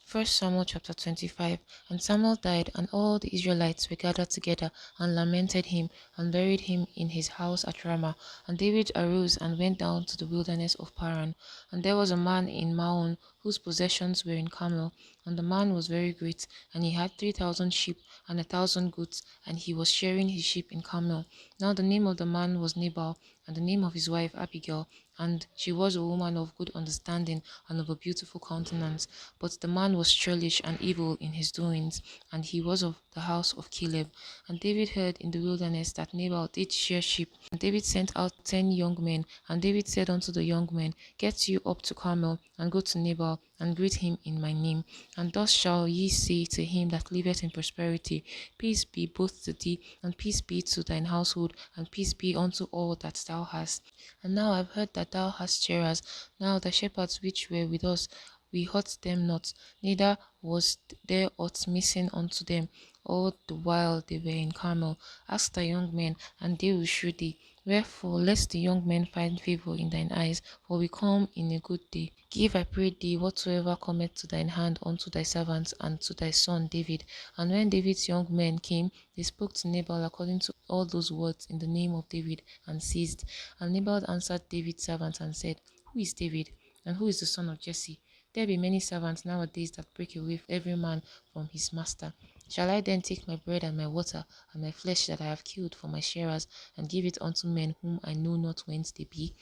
First Samuel chapter 25. And Samuel died, and all the Israelites were gathered together, and lamented him, and buried him in his house at Ramah. And David arose and went down to the wilderness of Paran. And there was a man in Maon, whose possessions were in Carmel. And the man was very great, and he had 3,000 sheep, and 1,000 goats, and he was shearing his sheep in Carmel. Now the name of the man was Nabal, and the name of his wife Abigail, and she was a woman of good understanding, and of a beautiful countenance. But the man was churlish and evil in his doings, and he was of the house of Caleb. And David heard in the wilderness that Nabal did shear sheep. And David sent out 10 young men. And David said unto the young men, Get you up to Carmel, and go to Nabal, and greet him in my name. And thus shall ye say to him that liveth in prosperity, Peace be both to thee, and peace be to thine household, and peace be unto all that thou hast. And now I've heard that thou hast shearers. Now the shepherds which were with us, we hurt them not, neither was there aught missing unto them all the while they were in Carmel. Ask the young men, and they will shew thee. Wherefore let the young men find favour in thine eyes, for we come in a good day. Give, I pray thee, whatsoever cometh to thine hand unto thy servants and to thy son David. And when David's young men came, they spoke to Nabal according to all those words in the name of David, and ceased. And Nabal answered David's servants and said, Who is David? And who is the son of Jesse? There be many servants nowadays that break away every man from his master. Shall I then take my bread and my water and my flesh that I have killed for my sharers, and give it unto men whom I know not whence they be?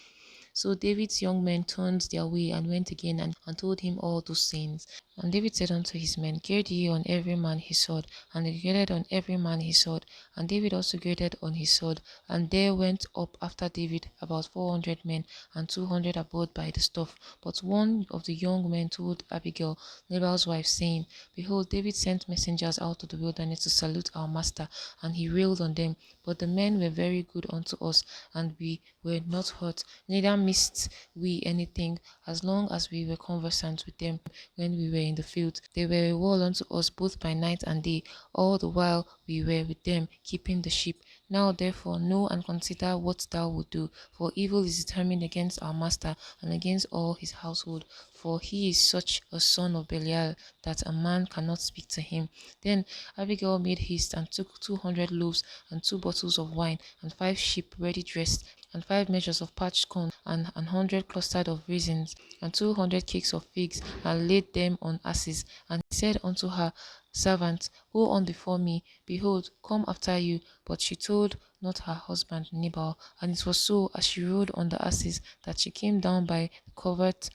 So David's young men turned their way and went again and told him all those sayings. And David said unto his men, Gird ye on every man his sword. And they girded on every man his sword. And David also girded on his sword. And there went up after David about 400 men, and 200 abode by the stuff. But one of the young men told Abigail, Nabal's wife, saying, Behold, David sent messengers out of the wilderness to salute our master, and he railed on them. But the men were very good unto us, and we were not hurt, neither missed we anything, as long as we were conversant with them when we were in the field. They were a wall unto us both by night and day, all the while we were with them, keeping the sheep. Now therefore know and consider what thou wilt do, for evil is determined against our master and against all his household, for he is such a son of Belial that a man cannot speak to him. Then Abigail made haste and took 200 loaves and 2 bottles of wine and 5 sheep ready dressed, and 5 measures of parched corn, and 100 clusters of raisins, and 200 cakes of figs, and laid them on asses. And he said unto her servant, Go on before me, behold, come after you. But she told not her husband Nabal. And it was so, as she rode on the asses, that she came down by the covert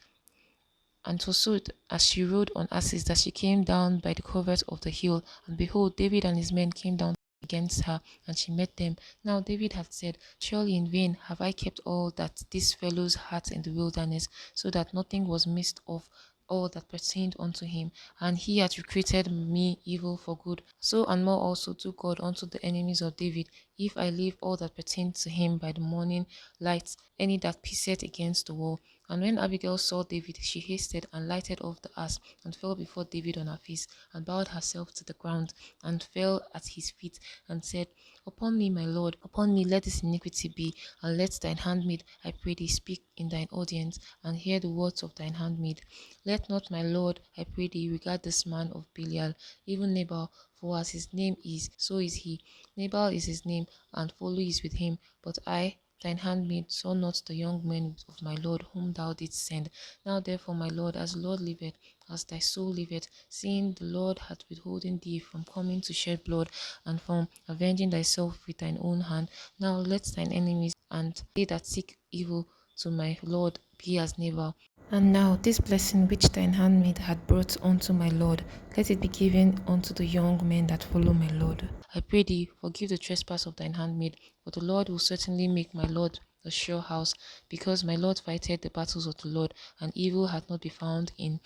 and it was so as she rode on asses that she came down by the covert of the hill, and behold, David and his men came down against her, and she met them. Now David had said, Surely in vain have I kept all that these fellows had in the wilderness, so that nothing was missed of all that pertained unto him, and he hath recruited me evil for good. So and more also do God unto the enemies of David, if I leave all that pertained to him by the morning light, any that pisseth against the wall. And when Abigail saw David, she hasted and lighted off the ass, and fell before David on her face, and bowed herself to the ground, and fell at his feet, and said, Upon me, my lord, upon me let this iniquity be, and let thine handmaid, I pray thee, speak in thine audience, and hear the words of thine handmaid. Let not my lord, I pray thee, regard this man of Belial, even Nabal, for as his name is, so is he. Nabal is his name, and follow is with him. But I, thine handmaid, saw not the young men of my lord whom thou didst send. Now therefore, my lord, as the Lord liveth, as thy soul liveth, seeing the Lord hath withholden thee from coming to shed blood, and from avenging thyself with thine own hand, now let thine enemies and they that seek evil to my lord be as Nabal. And now this blessing which thine handmaid had brought unto my lord, let it be given unto the young men that follow my lord. I pray thee, forgive the trespass of thine handmaid, for the Lord will certainly make my lord a sure house, because my lord fighteth the battles of the Lord, and evil hath not been found in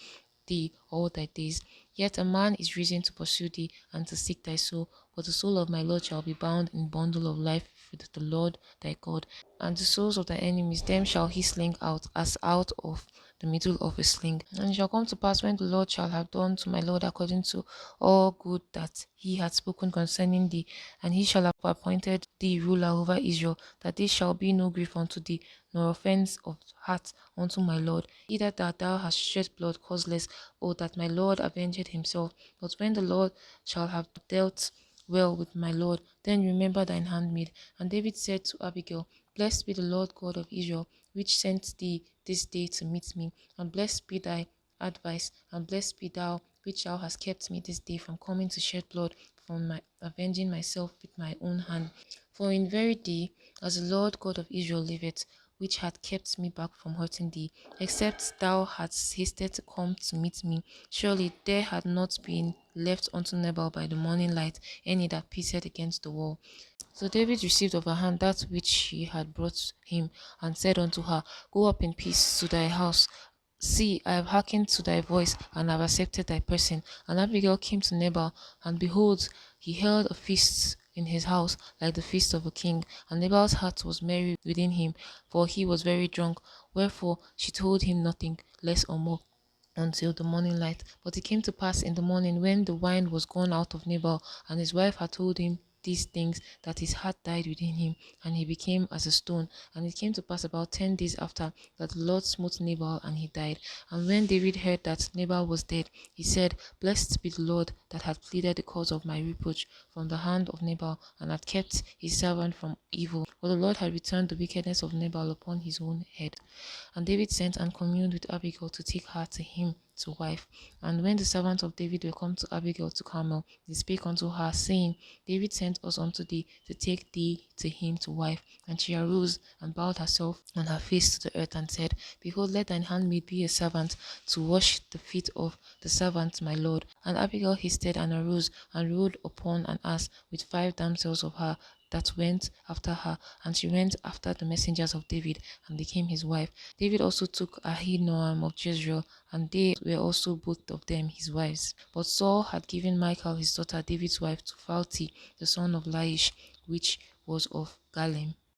thee all thy days. Yet a man is risen to pursue thee and to seek thy soul, but the soul of my Lord shall be bound in bundle of life with the Lord thy God. And the souls of thy enemies, them shall he sling out, as out of the middle of a sling. And it shall come to pass, when the Lord shall have done to my Lord according to all good that he had spoken concerning thee, and he shall have appointed thee ruler over Israel, that there shall be no grief unto thee, nor offense of heart unto my Lord, either that thou hast shed blood causeless, or that my Lord avenged himself. But when the Lord shall have dealt well with my Lord, then remember thine handmaid. And David said to Abigail, Blessed be the Lord God of Israel, which sent thee this day to meet me, and blessed be thy advice, and blessed be thou, which thou hast kept me this day from coming to shed blood, from my avenging myself with my own hand. For in verity, as the Lord God of Israel liveth, which had kept me back from hurting thee, except thou hadst hasted to come to meet me, surely there had not been left unto Nabal by the morning light any that pitted against the wall. So David received of her hand that which she had brought him, and said unto her, Go up in peace to thy house. See, I have hearkened to thy voice, and have accepted thy person. And Abigail came to Nabal, and behold, he held a feast in his house, like the feast of a king. And Nabal's heart was merry within him, for he was very drunk. Wherefore she told him nothing, less or more, until the morning light. But it came to pass in the morning, when the wine was gone out of Nabal, and his wife had told him these things, that his heart died within him, and he became as a stone. And it came to pass about 10 days after, that the Lord smote Nabal, and he died. And when David heard that Nabal was dead, he said, Blessed be the Lord, that hath pleaded the cause of my reproach from the hand of Nabal, and hath kept his servant from evil. For the Lord had returned the wickedness of Nabal upon his own head. And David sent and communed with Abigail to take her to him to wife. And when the servants of David were come to Abigail to Carmel, they spake unto her, saying, David sent us unto thee to take thee to him to wife. And she arose and bowed herself on her face to the earth, and said, Behold, let thine handmaid be a servant to wash the feet of the servant my lord. And Abigail hasted and arose, and rode upon an ass with 5 damsels of her that went after her, and she went after the messengers of David, and became his wife. David also took Ahinoam of Jezreel, and they were also both of them his wives. But Saul had given Michal his daughter David's wife to Phalti, the son of Laish, which was of Galem.